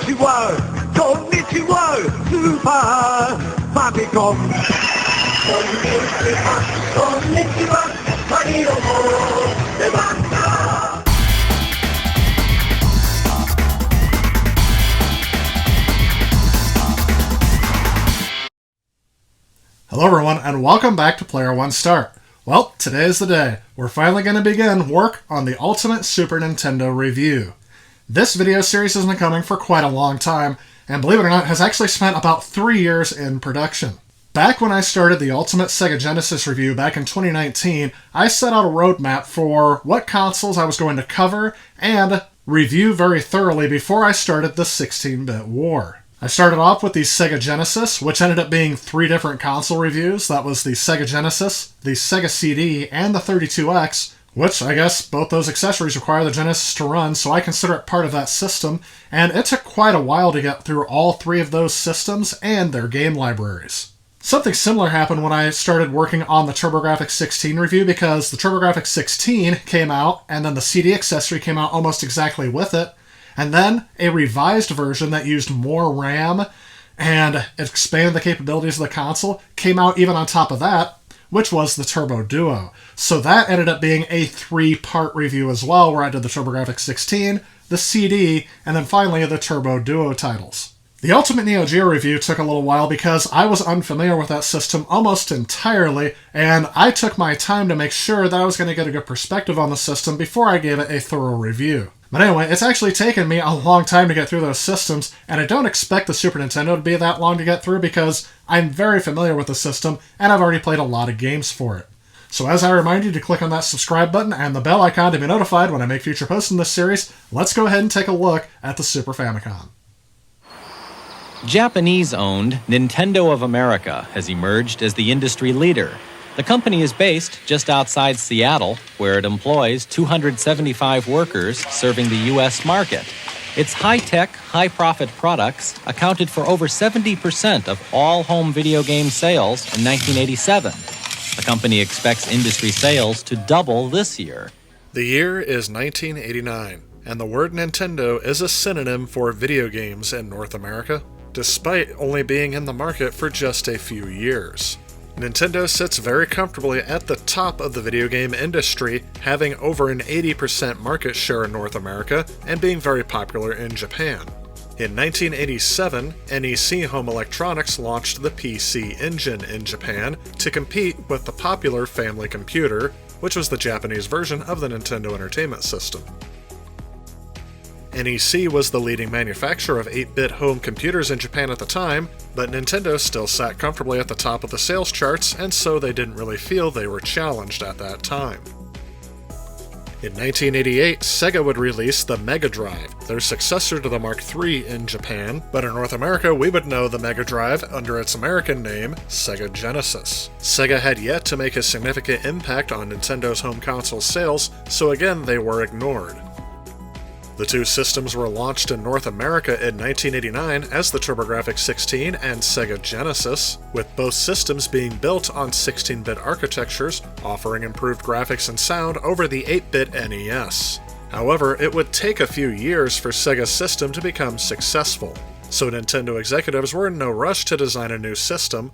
Konnichiwa, Konnichiwa, Super Famicom. Konnichiwa, Hello everyone, and welcome back to Player One Start. Well, today is the day. We're finally going to begin work on the Ultimate Super Nintendo review. This video series has been coming for quite a long time, and believe it or not, has actually spent about 3 years in production. Back when I started the Ultimate Sega Genesis review back in 2019, I set out a roadmap for what consoles I was going to cover and review very thoroughly before I started the 16-bit war. I started off with the Sega Genesis, which ended up being 3 different console reviews. That was the Sega Genesis, the Sega CD, and the 32X, which I guess both those accessories require the Genesis to run, so I consider it part of that system, and it took quite a while to get through all 3 of those systems and their game libraries. Something similar happened when I started working on the TurboGrafx 16 review, because the TurboGrafx 16 came out, and then the CD accessory came out almost exactly with it, and then a revised version that used more RAM and expanded the capabilities of the console came out even on top of that, which was the Turbo Duo. So that ended up being a 3-part review as well, where I did the TurboGrafx 16, the CD, and then finally the Turbo Duo titles. The Ultimate Neo Geo review took a little while because I was unfamiliar with that system almost entirely, and I took my time to make sure that I was going to get a good perspective on the system before I gave it a thorough review. But anyway, it's actually taken me a long time to get through those systems, and I don't expect the Super Nintendo to be that long to get through because I'm very familiar with the system, and I've already played a lot of games for it. So as I remind you to click on that subscribe button and the bell icon to be notified when I make future posts in this series, let's go ahead and take a look at the Super Famicom. Japanese-owned Nintendo of America has emerged as the industry leader. The company is based just outside Seattle, where it employs 275 workers serving the U.S. market. Its high-tech, high-profit products accounted for over 70% of all home video game sales in 1987. The company expects industry sales to double this year. The year is 1989, and the word Nintendo is a synonym for video games in North America, despite only being in the market for just a few years. Nintendo sits very comfortably at the top of the video game industry, having over an 80% market share in North America and being very popular in Japan. In 1987, NEC Home Electronics launched the PC Engine in Japan to compete with the popular Family Computer, which was the Japanese version of the Nintendo Entertainment System. NEC was the leading manufacturer of 8-bit home computers in Japan at the time, but Nintendo still sat comfortably at the top of the sales charts, and so they didn't really feel they were challenged at that time. In 1988, Sega would release the Mega Drive, their successor to the Mark III in Japan, but in North America we would know the Mega Drive under its American name, Sega Genesis. Sega had yet to make a significant impact on Nintendo's home console sales, so again they were ignored. The 2 systems were launched in North America in 1989 as the TurboGrafx 16 and Sega Genesis, with both systems being built on 16-bit architectures, offering improved graphics and sound over the 8-bit NES. However, it would take a few years for Sega's system to become successful, so Nintendo executives were in no rush to design a new system.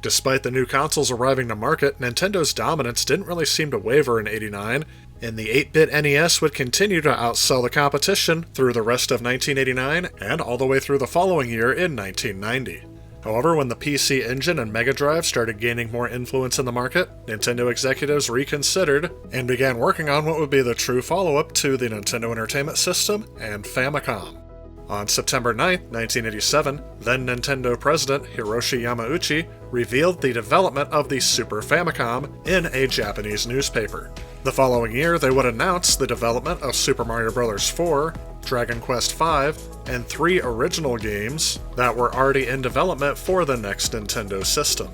Despite the new consoles arriving to market, Nintendo's dominance didn't really seem to waver in '89, and the 8-bit NES would continue to outsell the competition through the rest of 1989 and all the way through the following year in 1990. However, when the PC Engine and Mega Drive started gaining more influence in the market, Nintendo executives reconsidered and began working on what would be the true follow-up to the Nintendo Entertainment System and Famicom. On September 9, 1987, then Nintendo President Hiroshi Yamauchi revealed the development of the Super Famicom in a Japanese newspaper. The following year, they would announce the development of Super Mario Bros. 4, Dragon Quest V, and 3 original games that were already in development for the next Nintendo system.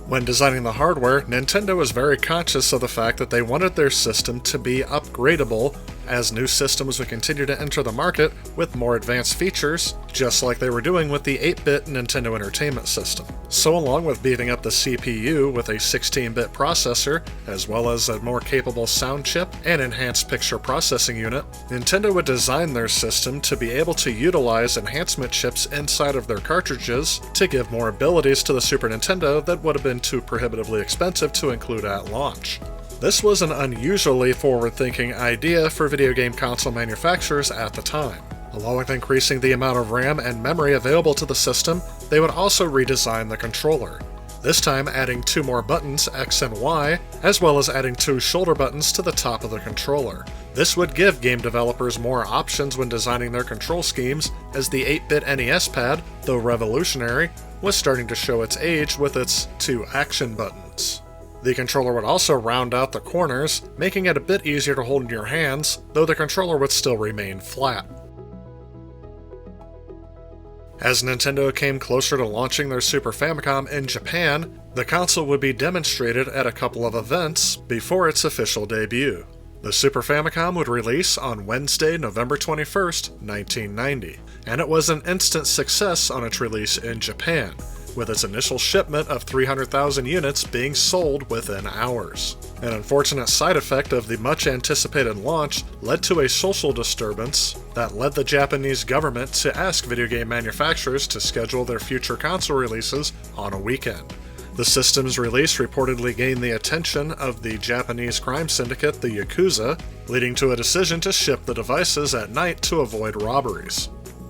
When designing the hardware, Nintendo was very conscious of the fact that they wanted their system to be upgradable as new systems would continue to enter the market with more advanced features, just like they were doing with the 8-bit Nintendo Entertainment System. So along with beefing up the CPU with a 16-bit processor, as well as a more capable sound chip and enhanced picture processing unit, Nintendo would design their system to be able to utilize enhancement chips inside of their cartridges to give more abilities to the Super Nintendo that would have been too prohibitively expensive to include at launch. This was an unusually forward-thinking idea for video game console manufacturers at the time. Along with increasing the amount of RAM and memory available to the system, they would also redesign the controller. This time adding 2 more buttons, X and Y, as well as adding 2 shoulder buttons to the top of the controller. This would give game developers more options when designing their control schemes, as the 8-bit NES pad, though revolutionary, was starting to show its age with its 2 action buttons. The controller would also round out the corners, making it a bit easier to hold in your hands, though the controller would still remain flat. As Nintendo came closer to launching their Super Famicom in Japan, the console would be demonstrated at a couple of events before its official debut. The Super Famicom would release on Wednesday, November 21st, 1990, and it was an instant success on its release in Japan, with its initial shipment of 300,000 units being sold within hours. An unfortunate side effect of the much-anticipated launch led to a social disturbance that led the Japanese government to ask video game manufacturers to schedule their future console releases on a weekend. The system's release reportedly gained the attention of the Japanese crime syndicate, the Yakuza, leading to a decision to ship the devices at night to avoid robberies.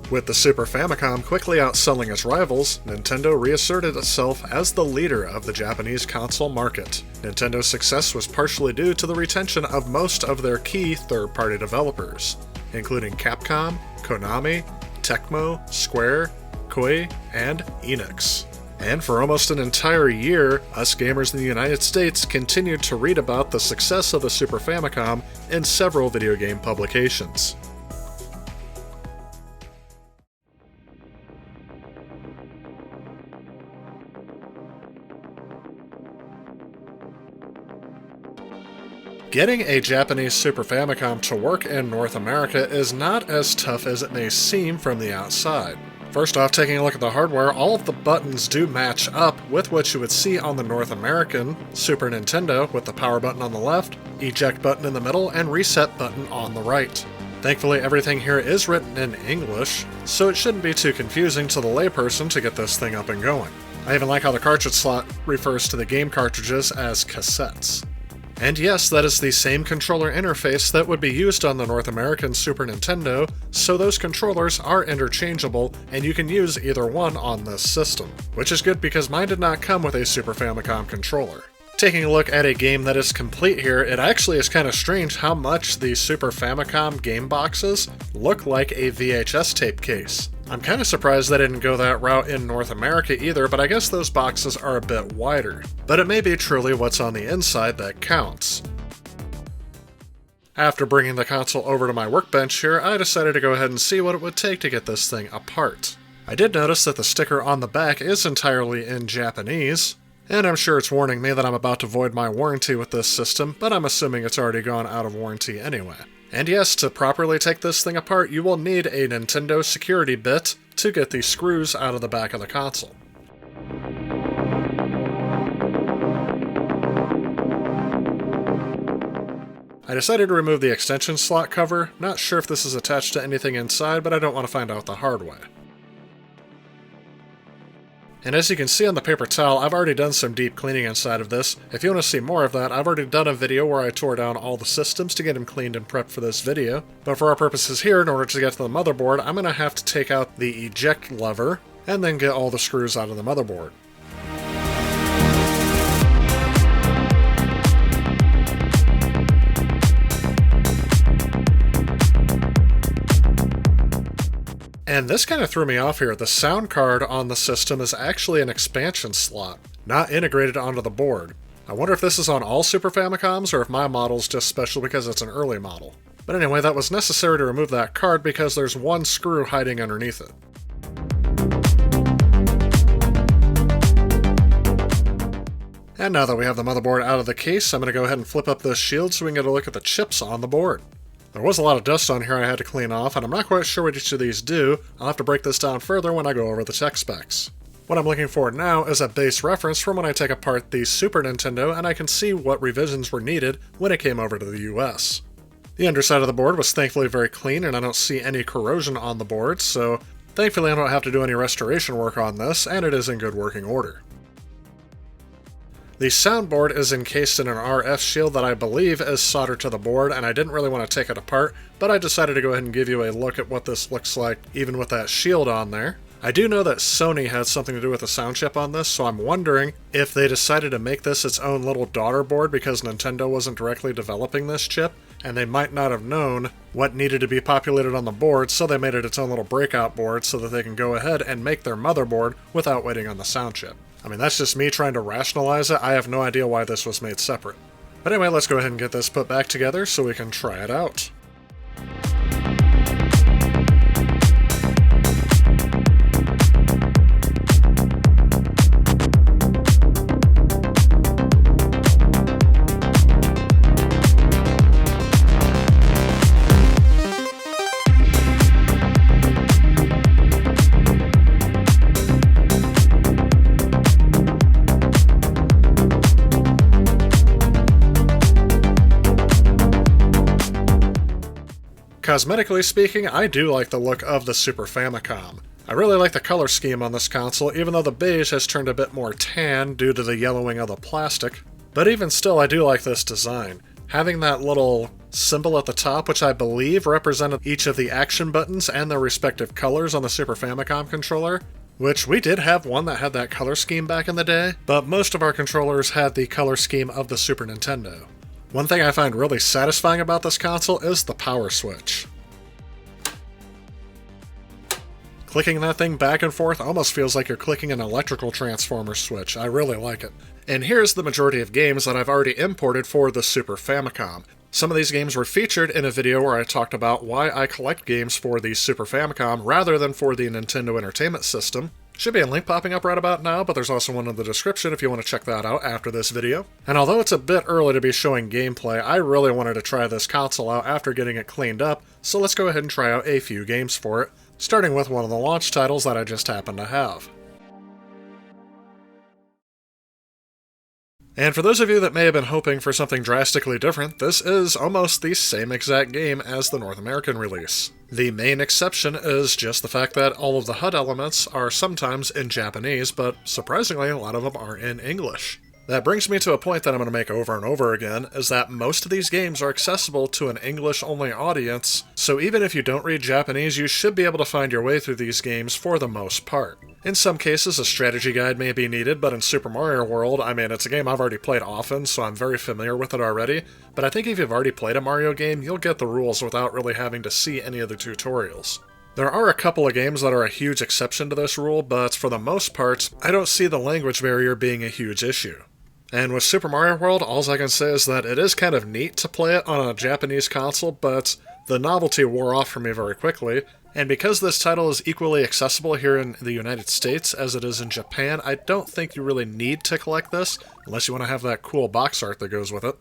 With the Super Famicom quickly outselling its rivals, Nintendo reasserted itself as the leader of the Japanese console market. Nintendo's success was partially due to the retention of most of their key third-party developers, including Capcom, Konami, Tecmo, Square, Koei, and Enix. And for almost an entire year, us gamers in the United States continued to read about the success of the Super Famicom in several video game publications. Getting a Japanese Super Famicom to work in North America is not as tough as it may seem from the outside. First off, taking a look at the hardware, all of the buttons do match up with what you would see on the North American Super Nintendo, with the power button on the left, eject button in the middle, and reset button on the right. Thankfully, everything here is written in English, so it shouldn't be too confusing to the layperson to get this thing up and going. I even like how the cartridge slot refers to the game cartridges as cassettes. And yes, that is the same controller interface that would be used on the North American Super Nintendo, so those controllers are interchangeable and you can use either one on this system. Which is good because mine did not come with a Super Famicom controller. Taking a look at a game that is complete here, it actually is kind of strange how much the Super Famicom game boxes look like a VHS tape case. I'm kind of surprised they didn't go that route in North America either, but I guess those boxes are a bit wider. But it may be truly what's on the inside that counts. After bringing the console over to my workbench here, I decided to go ahead and see what it would take to get this thing apart. I did notice that the sticker on the back is entirely in Japanese, and I'm sure it's warning me that I'm about to void my warranty with this system, but I'm assuming it's already gone out of warranty anyway. And yes, to properly take this thing apart, you will need a Nintendo security bit to get the screws out of the back of the console. I decided to remove the extension slot cover. Not sure if this is attached to anything inside, but I don't want to find out the hard way. And as you can see on the paper towel, I've already done some deep cleaning inside of this. If you want to see more of that, I've already done a video where I tore down all the systems to get them cleaned and prepped for this video. But for our purposes here, in order to get to the motherboard, I'm going to have to take out the eject lever and then get all the screws out of the motherboard. And this kind of threw me off here. The sound card on the system is actually an expansion slot, not integrated onto the board. I wonder if this is on all Super Famicoms or if my model's just special because it's an early model. But anyway, that was necessary to remove that card because there's one screw hiding underneath it. And now that we have the motherboard out of the case, I'm going to go ahead and flip up this shield so we can get a look at the chips on the board. There was a lot of dust on here I had to clean off, and I'm not quite sure what each of these do. I'll have to break this down further when I go over the tech specs. What I'm looking for now is a base reference from when I take apart the Super Nintendo and I can see what revisions were needed when it came over to the US. The underside of the board was thankfully very clean and I don't see any corrosion on the board, so thankfully I don't have to do any restoration work on this, and it is in good working order. The soundboard is encased in an RF shield that I believe is soldered to the board, and I didn't really want to take it apart, but I decided to go ahead and give you a look at what this looks like even with that shield on there. I do know that Sony had something to do with the sound chip on this, so I'm wondering if they decided to make this its own little daughter board because Nintendo wasn't directly developing this chip, and they might not have known what needed to be populated on the board, so they made it its own little breakout board so that they can go ahead and make their motherboard without waiting on the sound chip. I mean, that's just me trying to rationalize it. I have no idea why this was made separate. But anyway, let's go ahead and get this put back together so we can try it out. Cosmetically speaking, I do like the look of the Super Famicom. I really like the color scheme on this console, even though the beige has turned a bit more tan due to the yellowing of the plastic. But even still, I do like this design. Having that little symbol at the top, which I believe represented each of the action buttons and their respective colors on the Super Famicom controller, which we did have one that had that color scheme back in the day, but most of our controllers had the color scheme of the Super Nintendo. One thing I find really satisfying about this console is the power switch. Clicking that thing back and forth almost feels like you're clicking an electrical transformer switch. I really like it. And here's the majority of games that I've already imported for the Super Famicom. Some of these games were featured in a video where I talked about why I collect games for the Super Famicom rather than for the Nintendo Entertainment System. Should be a link popping up right about now, but there's also one in the description if you want to check that out after this video. And although it's a bit early to be showing gameplay, I really wanted to try this console out after getting it cleaned up, so let's go ahead and try out a few games for it, starting with one of the launch titles that I just happen to have. And for those of you that may have been hoping for something drastically different, this is almost the same exact game as the North American release. The main exception is just the fact that all of the HUD elements are sometimes in Japanese, but surprisingly a lot of them are in English. That brings me to a point that I'm going to make over and over again, is that most of these games are accessible to an English-only audience, so even if you don't read Japanese, you should be able to find your way through these games for the most part. In some cases, a strategy guide may be needed, but in Super Mario World, I mean, it's a game I've already played often, so I'm very familiar with it already, but I think if you've already played a Mario game, you'll get the rules without really having to see any of the tutorials. There are a couple of games that are a huge exception to this rule, but for the most part, I don't see the language barrier being a huge issue. And with Super Mario World, all I can say is that it is kind of neat to play it on a Japanese console, but the novelty wore off for me very quickly, and because this title is equally accessible here in the United States as it is in Japan, I don't think you really need to collect this, unless you want to have that cool box art that goes with it.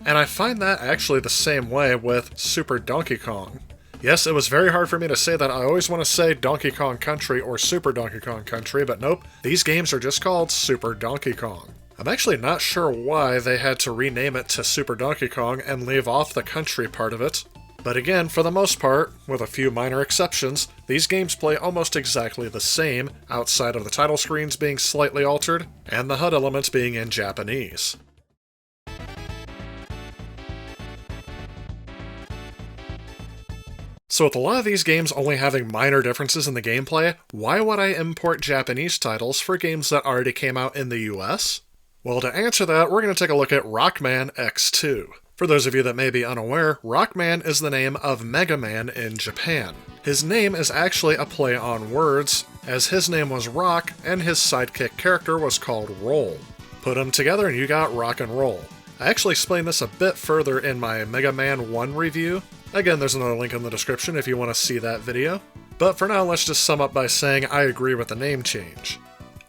And I find that actually the same way with Super Donkey Kong. Yes, it was very hard for me to say that. I always want to say Donkey Kong Country or Super Donkey Kong Country, but nope, these games are just called Super Donkey Kong. I'm actually not sure why they had to rename it to Super Donkey Kong and leave off the country part of it. But again, for the most part, with a few minor exceptions, these games play almost exactly the same, outside of the title screens being slightly altered, and the HUD elements being in Japanese. So with a lot of these games only having minor differences in the gameplay, why would I import Japanese titles for games that already came out in the US? Well, to answer that, we're going to take a look at Rockman X2. For those of you that may be unaware, Rockman is the name of Mega Man in Japan. His name is actually a play on words, as his name was Rock and his sidekick character was called Roll. Put them together and you got Rock and Roll. I actually explained this a bit further in my Mega Man 1 review. Again, there's another link in the description if you want to see that video. But for now, let's just sum up by saying I agree with the name change.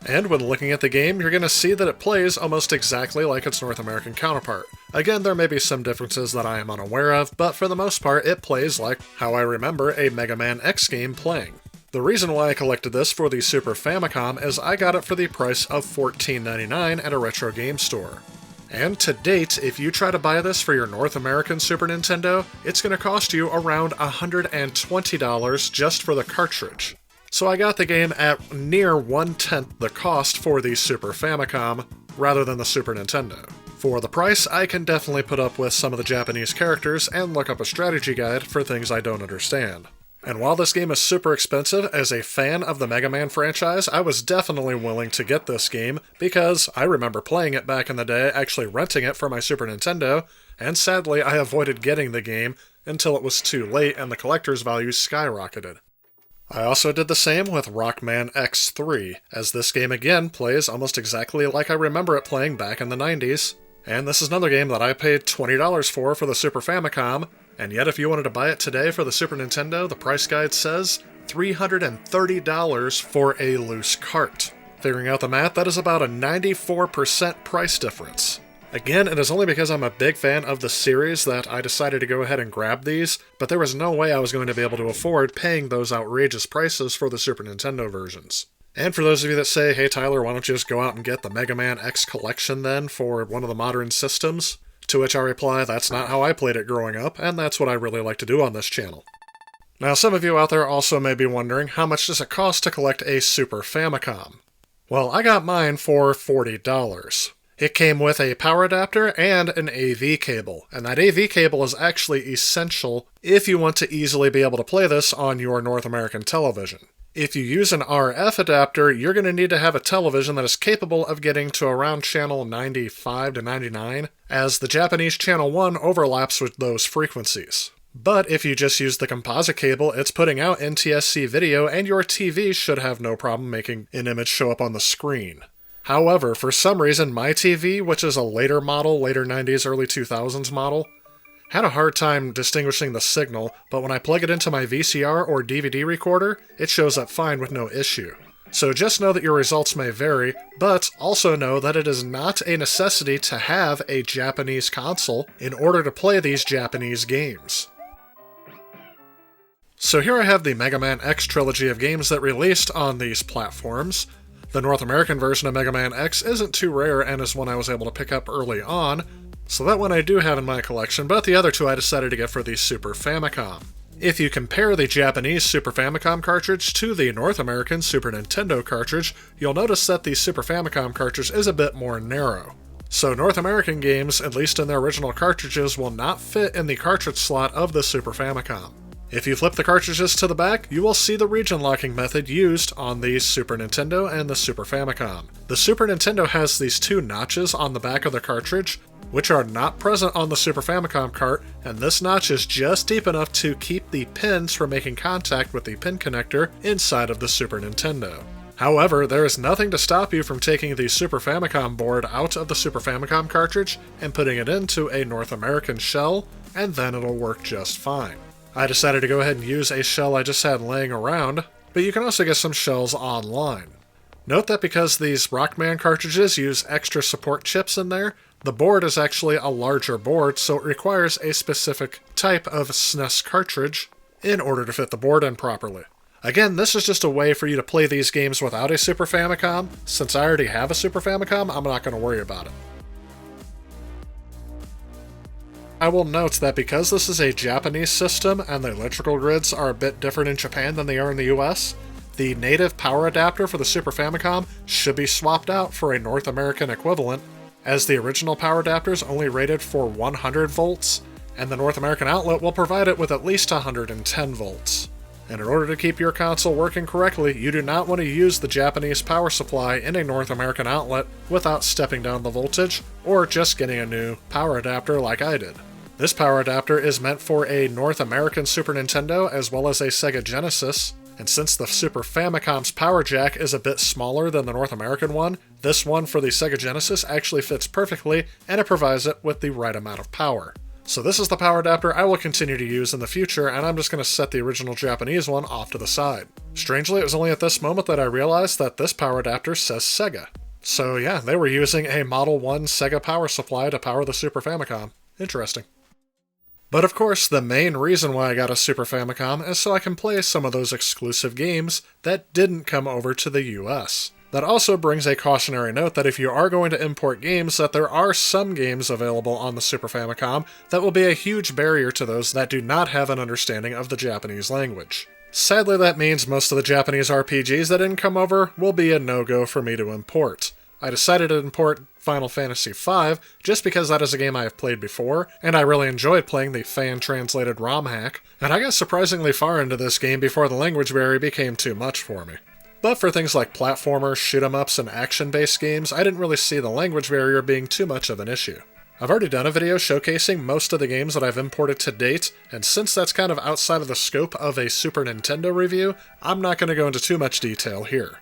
And when looking at the game, you're going to see that it plays almost exactly like its North American counterpart. Again, there may be some differences that I am unaware of, but for the most part it plays like how I remember a Mega Man X game playing. The reason why I collected this for the Super Famicom is I got it for the price of $14.99 at a retro game store. And to date, if you try to buy this for your North American Super Nintendo, it's going to cost you around $120 just for the cartridge. So I got the game at near 1/10 the cost for the Super Famicom, rather than the Super Nintendo. For the price, I can definitely put up with some of the Japanese characters and look up a strategy guide for things I don't understand. And while this game is super expensive, as a fan of the Mega Man franchise, I was definitely willing to get this game because I remember playing it back in the day, actually renting it for my Super Nintendo, and sadly I avoided getting the game until it was too late and the collector's value skyrocketed. I also did the same with Rockman X3, as this game again plays almost exactly like I remember it playing back in the 90s, and this is another game that I paid $20 for the Super Famicom, and yet if you wanted to buy it today for the Super Nintendo, the price guide says $330 for a loose cart. Figuring out the math, that is about a 94% price difference. Again, it is only because I'm a big fan of the series that I decided to go ahead and grab these, but there was no way I was going to be able to afford paying those outrageous prices for the Super Nintendo versions. And for those of you that say, hey Tyler, why don't you just go out and get the Mega Man X collection then for one of the modern systems? To which I reply, that's not how I played it growing up, and that's what I really like to do on this channel. Now some of you out there also may be wondering, how much does it cost to collect a Super Famicom? Well, I got mine for $40. It came with a power adapter and an AV cable, and that AV cable is actually essential if you want to easily be able to play this on your North American television. If you use an RF adapter, you're going to need to have a television that is capable of getting to around channel 95 to 99, as the Japanese channel 1 overlaps with those frequencies. But if you just use the composite cable, it's putting out NTSC video, and your TV should have no problem making an image show up on the screen. However, for some reason, my TV, which is a later model, later 90s, early 2000s model, had a hard time distinguishing the signal, but when I plug it into my VCR or DVD recorder, it shows up fine with no issue. So just know that your results may vary, but also know that it is not a necessity to have a Japanese console in order to play these Japanese games. So here I have the Mega Man X trilogy of games that released on these platforms. The North American version of Mega Man X isn't too rare and is one I was able to pick up early on, so that one I do have in my collection, but the other two I decided to get for the Super Famicom. If you compare the Japanese Super Famicom cartridge to the North American Super Nintendo cartridge, you'll notice that the Super Famicom cartridge is a bit more narrow. So North American games, at least in their original cartridges, will not fit in the cartridge slot of the Super Famicom. If you flip the cartridges to the back, you will see the region locking method used on the Super Nintendo and the Super Famicom. The Super Nintendo has these two notches on the back of the cartridge, which are not present on the Super Famicom cart, and this notch is just deep enough to keep the pins from making contact with the pin connector inside of the Super Nintendo. However, there is nothing to stop you from taking the Super Famicom board out of the Super Famicom cartridge and putting it into a North American shell, and then it'll work just fine. I decided to go ahead and use a shell I just had laying around, but you can also get some shells online. Note that because these Rockman cartridges use extra support chips in there, the board is actually a larger board, so it requires a specific type of SNES cartridge in order to fit the board in properly. Again, this is just a way for you to play these games without a Super Famicom. Since I already have a Super Famicom, I'm not going to worry about it. I will note that because this is a Japanese system and the electrical grids are a bit different in Japan than they are in the US, the native power adapter for the Super Famicom should be swapped out for a North American equivalent, as the original power adapter is only rated for 100 volts, and the North American outlet will provide it with at least 110 volts. And in order to keep your console working correctly, you do not want to use the Japanese power supply in a North American outlet without stepping down the voltage, or just getting a new power adapter like I did. This power adapter is meant for a North American Super Nintendo as well as a Sega Genesis, and since the Super Famicom's power jack is a bit smaller than the North American one, this one for the Sega Genesis actually fits perfectly, and it provides it with the right amount of power. So this is the power adapter I will continue to use in the future, and I'm just going to set the original Japanese one off to the side. Strangely, it was only at this moment that I realized that this power adapter says Sega. So yeah, they were using a Model 1 Sega power supply to power the Super Famicom. Interesting. But of course, the main reason why I got a Super Famicom is so I can play some of those exclusive games that didn't come over to the US. That also brings a cautionary note that if you are going to import games, that there are some games available on the Super Famicom that will be a huge barrier to those that do not have an understanding of the Japanese language. Sadly, that means most of the Japanese RPGs that didn't come over will be a no-go for me to import. I decided to import Final Fantasy V just because that is a game I have played before, and I really enjoyed playing the fan-translated ROM hack, and I got surprisingly far into this game before the language barrier became too much for me. But for things like platformers, shoot-'em-ups, and action-based games, I didn't really see the language barrier being too much of an issue. I've already done a video showcasing most of the games that I've imported to date, and since that's kind of outside of the scope of a Super Nintendo review, I'm not going to go into too much detail here.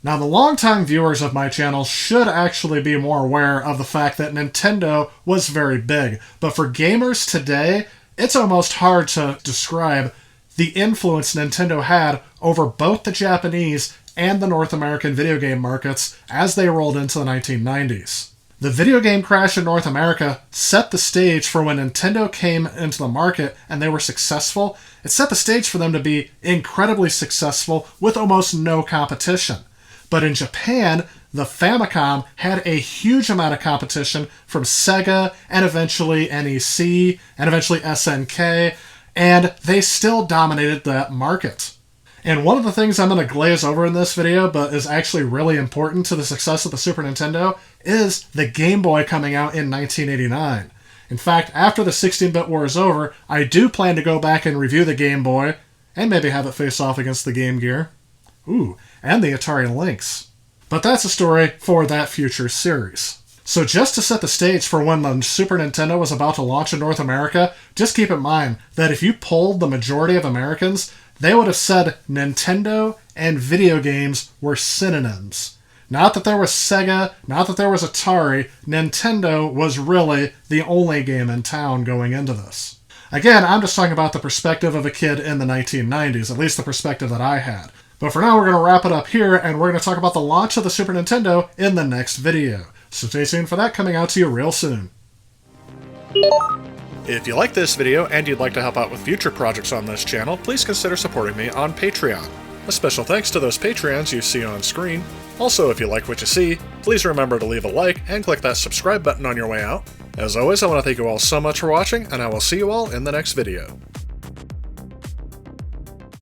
Now, the longtime viewers of my channel should actually be more aware of the fact that Nintendo was very big, but for gamers today, it's almost hard to describe the influence Nintendo had over both the Japanese and the North American video game markets as they rolled into the 1990s. The video game crash in North America set the stage for when Nintendo came into the market and they were successful. It set the stage for them to be incredibly successful with almost no competition. But in Japan, the Famicom had a huge amount of competition from Sega and eventually NEC and eventually SNK, and they still dominated that market. And one of the things I'm going to glaze over in this video, but is actually really important to the success of the Super Nintendo, is the Game Boy coming out in 1989. In fact, after the 16-bit war is over, I do plan to go back and review the Game Boy, and maybe have it face off against the Game Gear. Ooh, and the Atari Lynx. But that's a story for that future series. So just to set the stage for when the Super Nintendo was about to launch in North America, just keep in mind that if you polled the majority of Americans, they would have said Nintendo and video games were synonyms. Not that there was Sega, not that there was Atari, Nintendo was really the only game in town going into this. Again, I'm just talking about the perspective of a kid in the 1990s, at least the perspective that I had. But for now, we're going to wrap it up here, and we're going to talk about the launch of the Super Nintendo in the next video. So stay tuned for that coming out to you real soon. If you like this video and you'd like to help out with future projects on this channel, please consider supporting me on Patreon. A special thanks to those Patreons you see on screen. Also, if you like what you see, please remember to leave a like and click that subscribe button on your way out. As always, I want to thank you all so much for watching, and I will see you all in the next video.